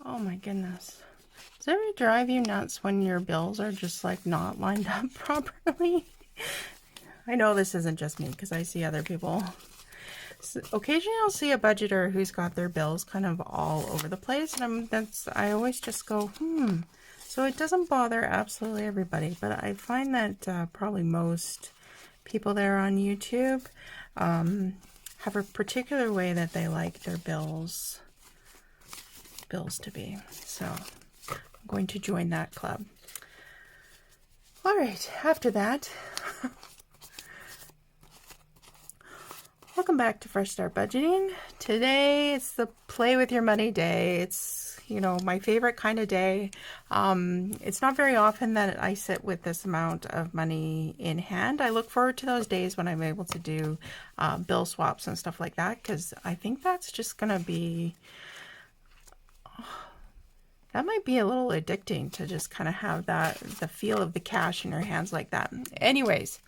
Oh my goodness. Does it ever drive you nuts when your bills are just like not lined up properly? I know this isn't just me because I see other people. So occasionally I'll see a budgeter who's got their bills kind of all over the place, and I always just go, So it doesn't bother absolutely everybody, but I find that probably most people there on YouTube have a particular way that they like their bills to be. So I'm going to join that club. All right, after that, welcome back to Fresh Start Budgeting. Today it's the play with your money day. It's, you know, my favorite kind of day. It's not very often that I sit with this amount of money in hand. I look forward to those days when I'm able to do bill swaps and stuff like that, because I think that's just going to be, that might be a little addicting to just kind of have the feel of the cash in your hands like that. Anyways,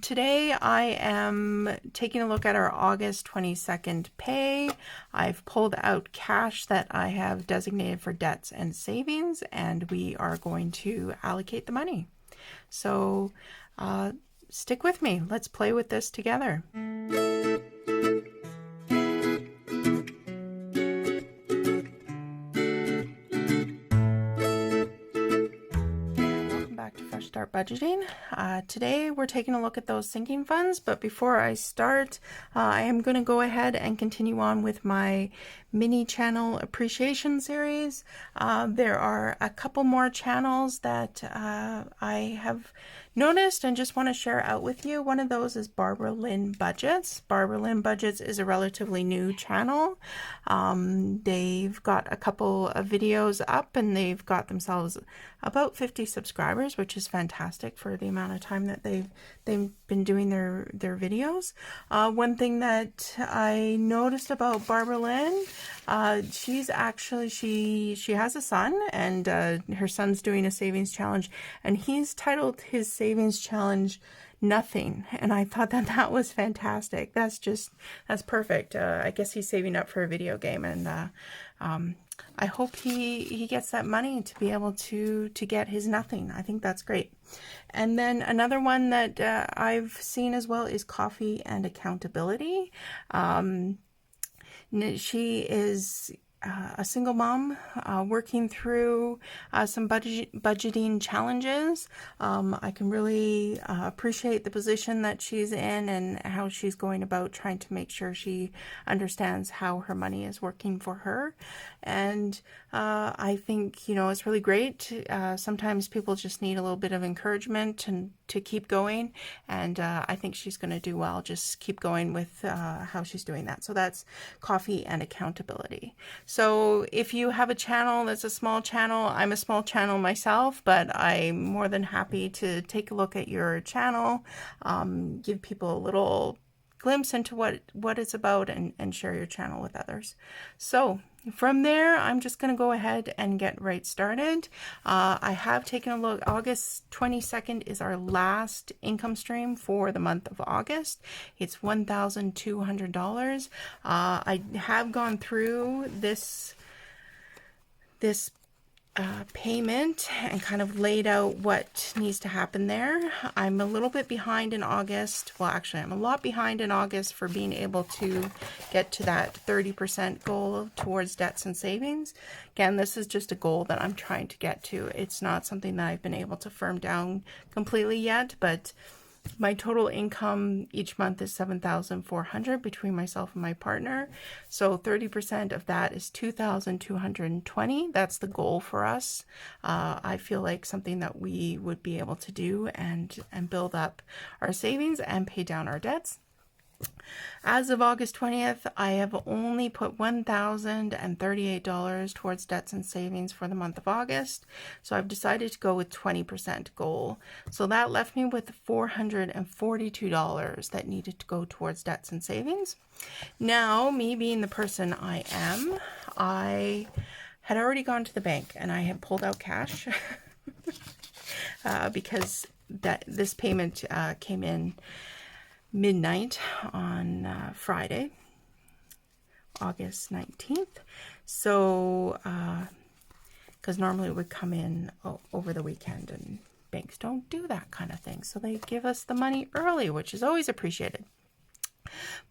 today I am taking a look at our August 22nd pay. I've pulled out cash that I have designated for debts and savings, and we are going to allocate the money. So stick with me. Let's play with this together. Start budgeting. Today we're taking a look at those sinking funds, but before I start, I am going to go ahead and continue on with my mini channel appreciation series. There are a couple more channels that I have noticed and just want to share out with you. One of those is Barbara Lynn Budgets. Barbara Lynn Budgets is a relatively new channel. They've got a couple of videos up and they've got themselves about 50 subscribers, which is fantastic for the amount of time that they've been doing their videos. One thing that I noticed about Barbara Lynn, she's actually, she has a son, and her son's doing a savings challenge, and he's titled his savings challenge Nothing, and I thought that was fantastic. That's perfect. I guess he's saving up for a video game, and I hope he gets that money to be able to get his Nothing. I think that's great. And then another one that I've seen as well is Coffee and Accountability. She is a single mom working through some budgeting challenges. I can really appreciate the position that she's in and how she's going about trying to make sure she understands how her money is working for her. And I think, you know, it's really great. Sometimes people just need a little bit of encouragement and to keep going. And I think she's going to do well. Just keep going with how she's doing that. So that's Coffee and Accountability. So if you have a channel that's a small channel, I'm a small channel myself, but I'm more than happy to take a look at your channel, give people a little glimpse into what it's about, and share your channel with others. So from there, I'm just going to go ahead and get right started. I have taken a look. August 22nd is our last income stream for the month of August. It's $1,200. I have gone through this payment and kind of laid out what needs to happen there. I'm a little bit behind in August. Well, actually, I'm a lot behind in August for being able to get to that 30% goal towards debts and savings. Again, this is just a goal that I'm trying to get to. It's not something that I've been able to firm down completely yet, but my total income each month is $7,400 between myself and my partner. So 30% of that is $2,220. That's the goal for us. I feel like something that we would be able to do and build up our savings and pay down our debts. As of August 20th, I have only put $1,038 towards debts and savings for the month of August. So I've decided to go with 20% goal. So that left me with $442 that needed to go towards debts and savings. Now, me being the person I am, I had already gone to the bank and I had pulled out cash because this payment came in midnight on Friday, August 19th. So, because normally it would come in over the weekend, and banks don't do that kind of thing. So they give us the money early, which is always appreciated.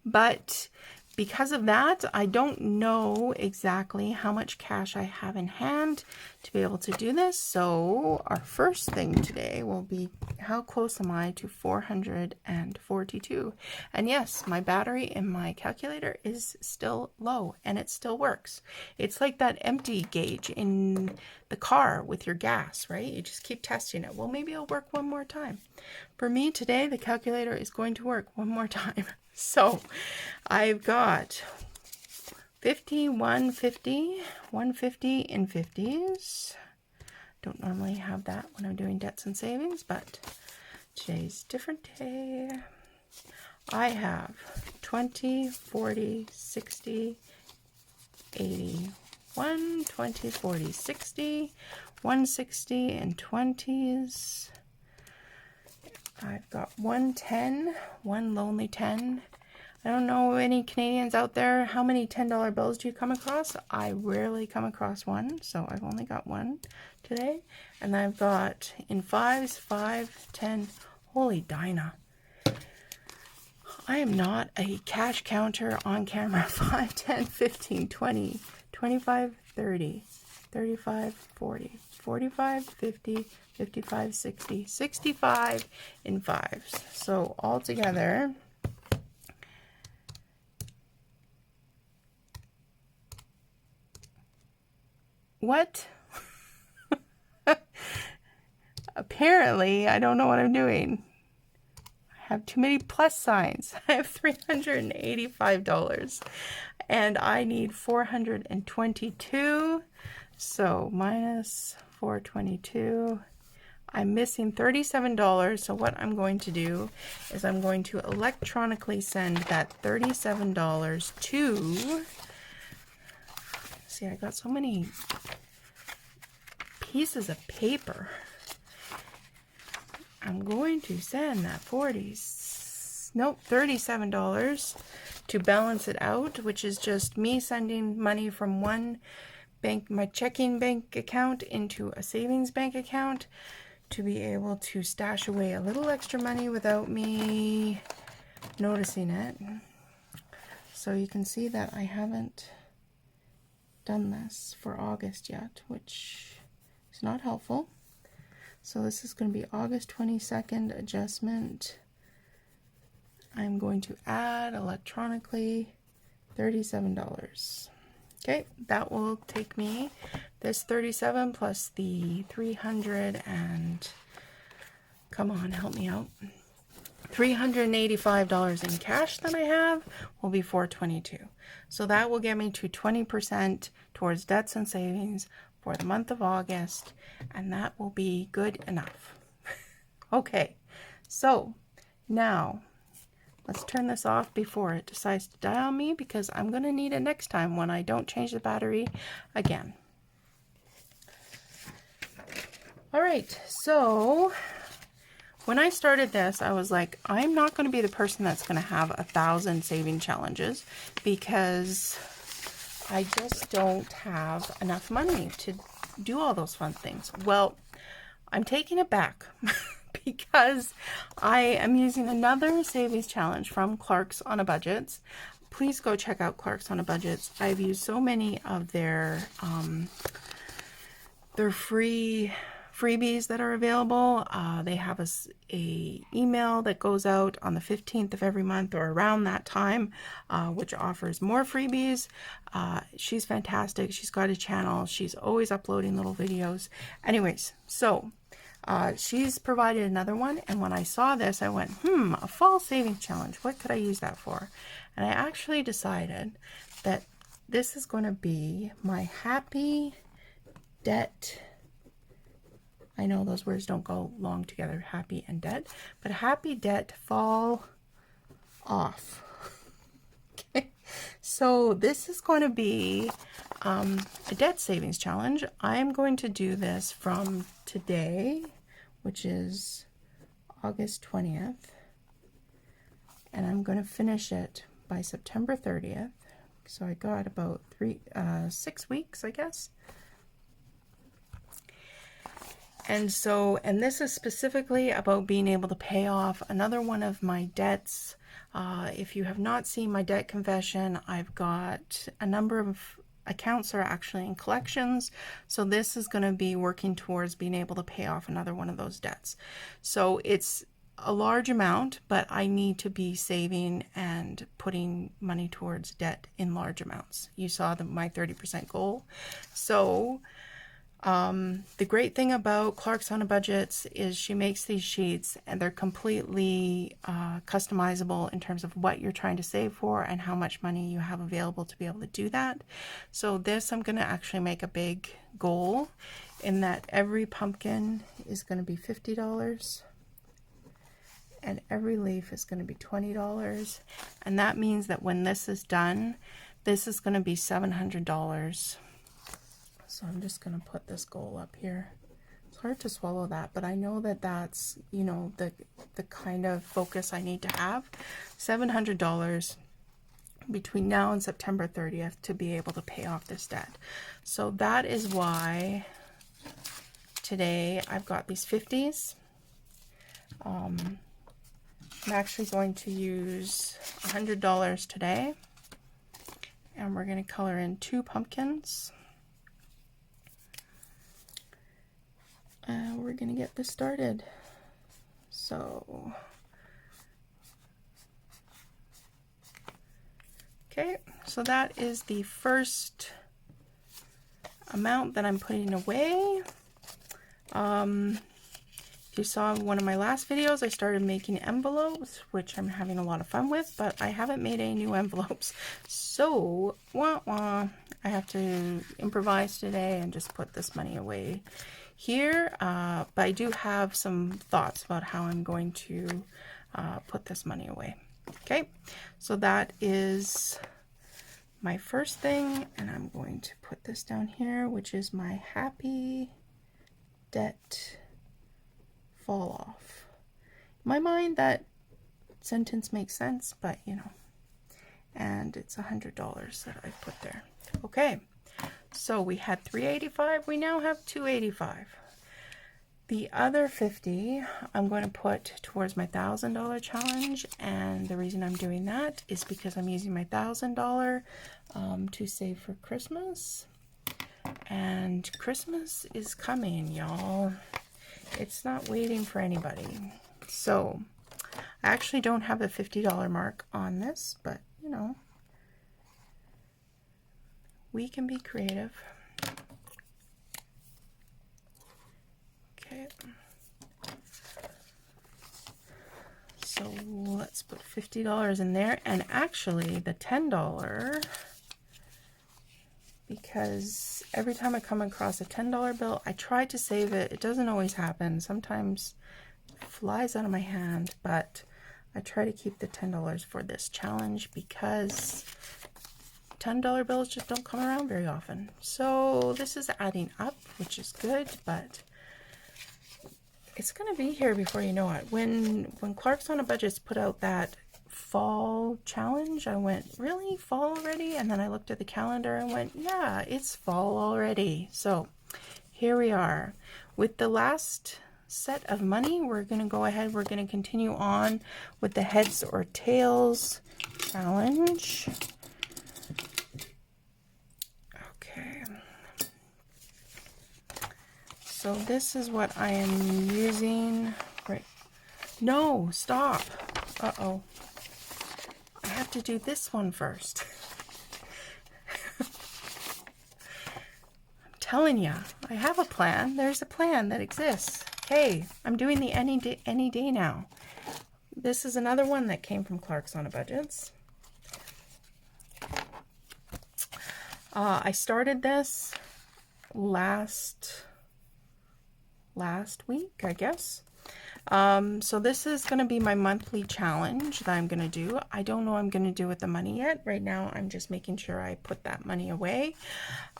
But because of that, I don't know exactly how much cash I have in hand to be able to do this. So our first thing today will be, how close am I to 442? And yes, my battery in my calculator is still low and it still works. It's like that empty gauge in the car with your gas, right? You just keep testing it. Well, maybe it'll work one more time. For me today, the calculator is going to work one more time. So I've got 50, 150, 150 in 50s. Don't normally have that when I'm doing debts and savings, but today's a different day. I have 20, 40, 60, 80, 120, 40, 60, 160 in 20s. I've got 110, one lonely 10. I don't know any Canadians out there. How many $10 bills do you come across? I rarely come across one, so I've only got one today. And I've got in 5s, 5, 10. Holy Dinah. I am not a cash counter on camera. 5, 10, 15, 20, 25, 30, 35, 40, 45, 50, 55, 60, 65 in 5s. So altogether, what? Apparently, I don't know what I'm doing. I have too many plus signs. I have $385 and I need 422. So minus 422. I'm missing $37. So what I'm going to do is I'm going to electronically send that $37 to, see, I got so many pieces of paper. I'm going to send that $37 to balance it out, which is just me sending money from one bank, my checking bank account, into a savings bank account to be able to stash away a little extra money without me noticing it. So you can see that I haven't done this for August yet, which is not helpful. So this is going to be August 22nd adjustment. I'm going to add electronically $37. Okay, that will take me, this 37 plus the 300 and, come on, help me out, $385 in cash that I have will be 422. So that will get me to 20% towards debts and savings for the month of August, and that will be good enough. Okay, so now let's turn this off before it decides to die on me, because I'm going to need it next time when I don't change the battery again. All right, so when I started this, I was like, I'm not going to be the person that's going to have 1,000 saving challenges, because I just don't have enough money to do all those fun things. Well, I'm taking it back because I am using another savings challenge from Clark's on a Budgets. Please go check out Clark's on a Budgets. I've used so many of their freebies that are available. They have a email that goes out on the 15th of every month or around that time, which offers more freebies. She's fantastic. She's got a channel. She's always uploading little videos. Anyways, so she's provided another one, and when I saw this, I went, a fall savings challenge. What could I use that for? And I actually decided that this is going to be my happy debt. I know those words don't go long together, happy and debt, but happy debt fall off. Okay, so this is going to be a debt savings challenge. I'm going to do this from today, which is August 20th, and I'm going to finish it by September 30th. So I got about 6 weeks, I guess. And so, and this is specifically about being able to pay off another one of my debts. If you have not seen my debt confession, I've got a number of accounts that are actually in collections. So this is going to be working towards being able to pay off another one of those debts. So it's a large amount, but I need to be saving and putting money towards debt in large amounts. You saw my 30% goal. So the great thing about Clark's on a Budgets is she makes these sheets and they're completely customizable in terms of what you're trying to save for and how much money you have available to be able to do that. So this, I'm going to actually make a big goal in that every pumpkin is going to be $50 and every leaf is going to be $20. And that means that when this is done, this is going to be $700. So I'm just going to put this goal up here. It's hard to swallow that, but I know that that's, you know, the kind of focus I need to have. $700 between now and September 30th to be able to pay off this debt. So that is why today I've got these 50s. I'm actually going to use $100 today, and we're going to color in 2 pumpkins. We're going to get this started. So, okay, so that is the first amount that I'm putting away. If you saw one of my last videos, I started making envelopes, which I'm having a lot of fun with, but I haven't made any new envelopes. So, I have to improvise today and just put this money away here, but I do have some thoughts about how I'm going to put this money away. Okay, so that is my first thing, and I'm going to put this down here, which is my happy debt fall off. In my mind, that sentence makes sense, but you know, and it's $100 that I put there. Okay. So we had $385, we now have $285. The other 50 I'm going to put towards my $1,000 challenge, and the reason I'm doing that is because I'm using my $1,000 to save for Christmas. And Christmas is coming, y'all. It's not waiting for anybody. So I actually don't have the $50 mark on this, but you know, we can be creative. Okay. So let's put $50 in there, and actually the $10, because every time I come across a $10 bill, I try to save it. It doesn't always happen. Sometimes it flies out of my hand, but I try to keep the $10 for this challenge because $10 bills just don't come around very often. So this is adding up, which is good, but it's going to be here before you know it. When Clark's on a Budgets put out that fall challenge, I went, really, fall already? And then I looked at the calendar and went, yeah, it's fall already. So here we are. With the last set of money, we're going to go ahead, we're going to continue on with the heads or tails challenge. Okay. So this is what I am using. Right. No, stop. Uh-oh. I have to do this one first. I'm telling ya, I have a plan. There's a plan that exists. Okay, I'm doing the any day now. This is another one that came from Clark's on a Budgets. I started this last week, I guess. So this is going to be my monthly challenge that I'm going to do. I don't know what I'm going to do with the money yet. Right now, I'm just making sure I put that money away.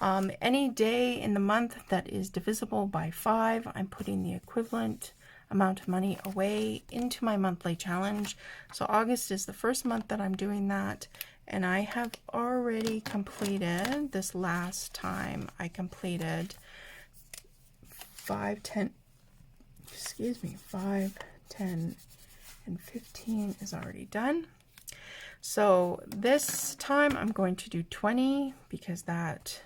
Any day in the month that is divisible by 5, I'm putting the equivalent amount of money away into my monthly challenge. So August is the first month that I'm doing that, and I have already completed, this last time I completed 5, 10, excuse me, 5, 10, and 15 is already done. So this time I'm going to do 20 because that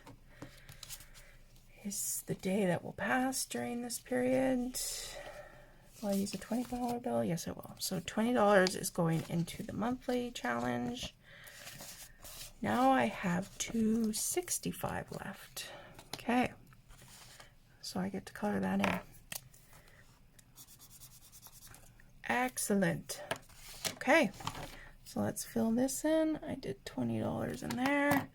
is the day that will pass during this period. Will I use a $20 bill? Yes, I will. So $20 is going into the monthly challenge. Now I have $265 left. Okay. So I get to color that in. Excellent. Okay. So let's fill this in. I did $20 in there.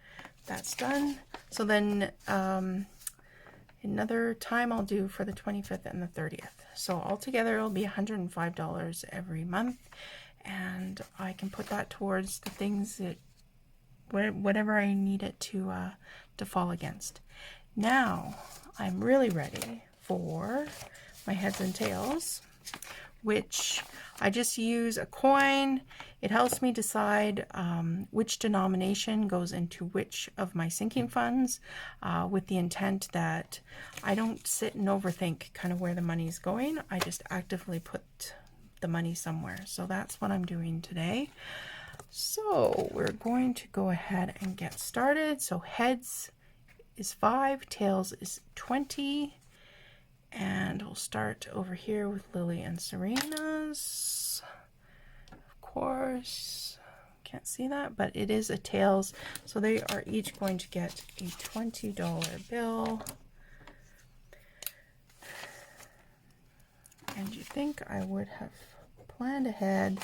That's done. So then another time I'll do for the 25th and the 30th. So altogether it'll be $105 every month, and I can put that towards the things that whatever I need it to fall against. Now I'm really ready for my heads and tails, which I just use a coin. It helps me decide which denomination goes into which of my sinking funds, with the intent that I don't sit and overthink kind of where the money is going. I just actively put the money somewhere. So that's what I'm doing today. So we're going to go ahead and get started. So heads is 5, tails is 20. And we'll start over here with Lily and Serena's. Of course, can't see that, but it is a tails. So they are each going to get a $20 bill. And you think I would have planned ahead,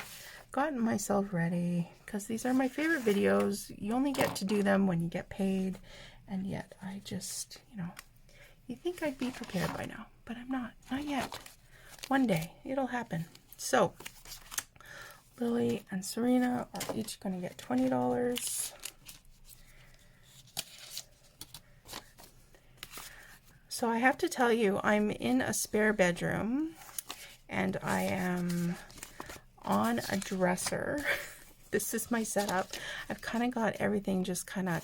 gotten myself ready, because these are my favorite videos. You only get to do them when you get paid, and yet I just, you think I'd be prepared by now, but I'm not yet. One day it'll happen. So Lily and Serena are each going to get $20. So I have to tell you, I'm in a spare bedroom and I am on a dresser. This is my setup. I've kind of got everything just kind of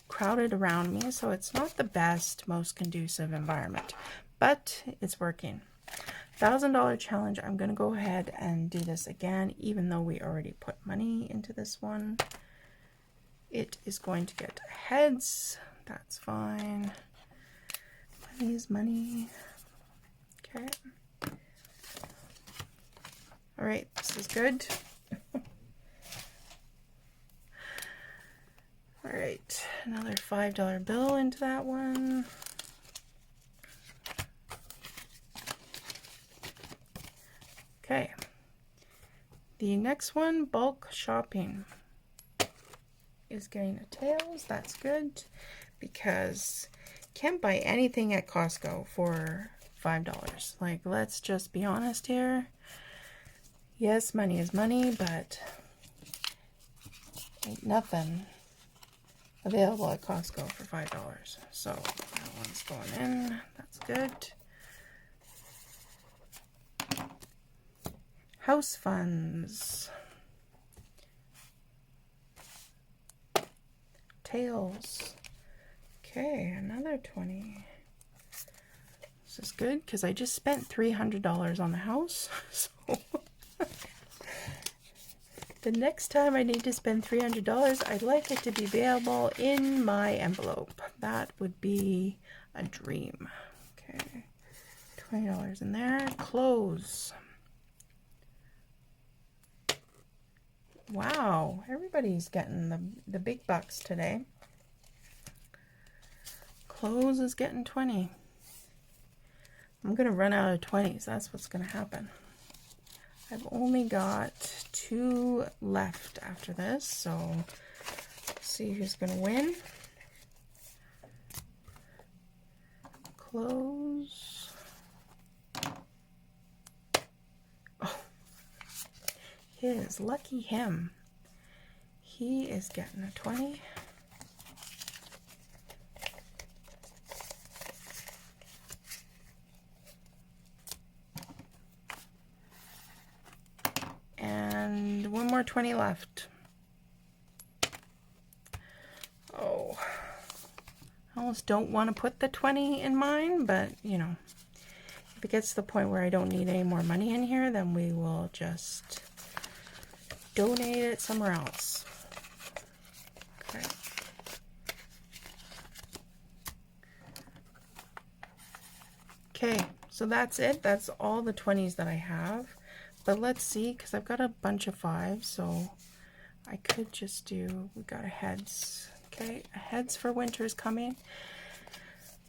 crowded around me, so it's not the best, most conducive environment, but it's working. $1,000 challenge. I'm going to go ahead and do this again, even though we already put money into this one. It is going to get heads. That's fine. Money is money. Okay. All right, this is good. All right, another $5 bill into that one. Okay. The next one, bulk shopping, is getting a tails. That's good because can't buy anything at Costco for $5. Like, let's just be honest here. Yes, money is money, but ain't nothing available at Costco for $5. So that one's going in. That's good. House funds. Tails. Okay, another 20. This is good because I just spent $300 on the house. So the next time I need to spend $300, I'd like it to be available in my envelope. That would be a dream. Okay, $20 in there. Clothes. Wow, everybody's getting the big bucks today. Clothes is getting 20. I'm going to run out of 20s. That's what's going to happen. I've only got 2 left after this, so let's see who's going to win. Clothes. Oh, lucky him. He is getting a 20. And one more 20 left. Oh, I almost don't want to put the 20 in mine, but you know, if it gets to the point where I don't need any more money in here, then we will just donate it somewhere else. Okay. Okay, so that's it. That's all the 20s that I have. But let's see, because I've got a bunch of 5s, so I could just do, we got a heads. Okay, a heads for winter is coming.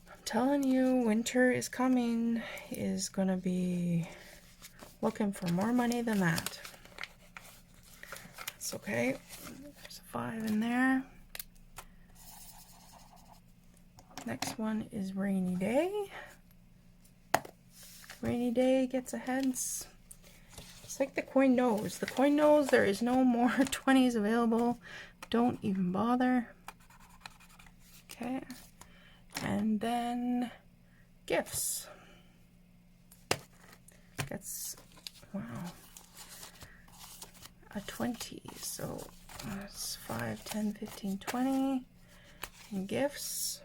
I'm telling you, winter is coming, is going to be looking for more money than that. It's okay. There's a 5 in there. Next one is rainy day. Rainy day gets a heads. It's like the coin knows. The coin knows there is no more 20s available. Don't even bother. Okay. And then gifts. Gets, wow, a 20. So that's 5, 10, 15, 20. And gifts.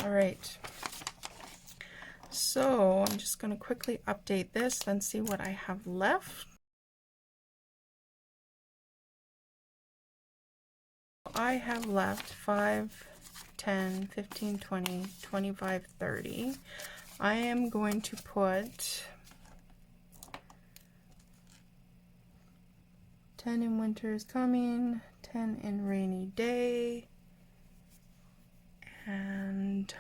All right, so I'm just going to quickly update this, then see what I have left. I have left 5, 10, 15, 20, 25, 30. I am going to put 10 in winter is coming, 10 in rainy day, and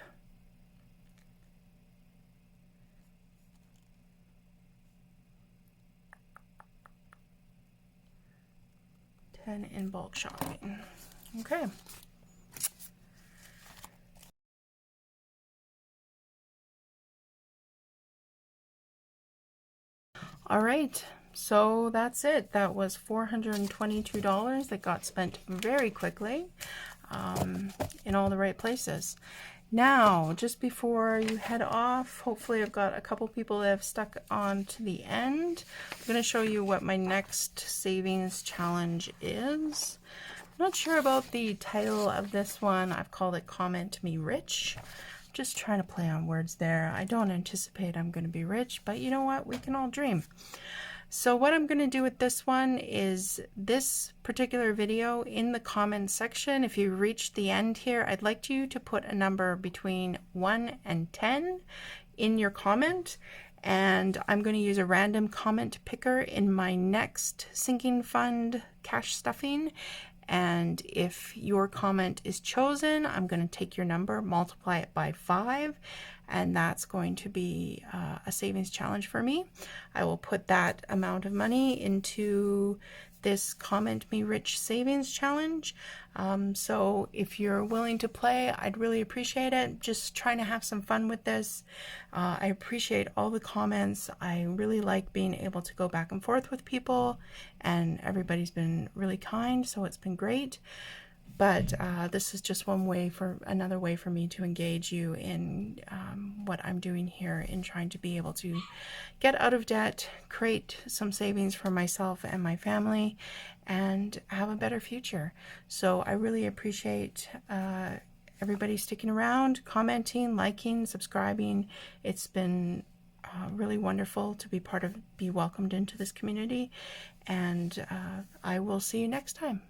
in bulk shopping. Okay. All right, so that's it. That was $422 that got spent very quickly in all the right places. Now, just before you head off, hopefully I've got a couple people that have stuck on to the end. I'm going to show you what my next savings challenge is. I'm not sure about the title of this one. I've called it Comment Me Rich. Just trying to play on words there. I don't anticipate I'm going to be rich, but you know what? We can all dream. So what I'm going to do with this one is this particular video in the comments section. If you reach the end here, I'd like you to put a number between 1 and 10 in your comment. And I'm going to use a random comment picker in my next sinking fund cash stuffing. And if your comment is chosen, I'm going to take your number, multiply it by 5, and that's going to be a savings challenge for me. I will put that amount of money into this Comment Me Rich Savings Challenge. So if you're willing to play, I'd really appreciate it. Just trying to have some fun with this. I appreciate all the comments. I really like being able to go back and forth with people, and everybody's been really kind, so it's been great. But this is just another way for me to engage you in what I'm doing here in trying to be able to get out of debt, create some savings for myself and my family, and have a better future. So I really appreciate everybody sticking around, commenting, liking, subscribing. It's been really wonderful to be welcomed into this community, and I will see you next time.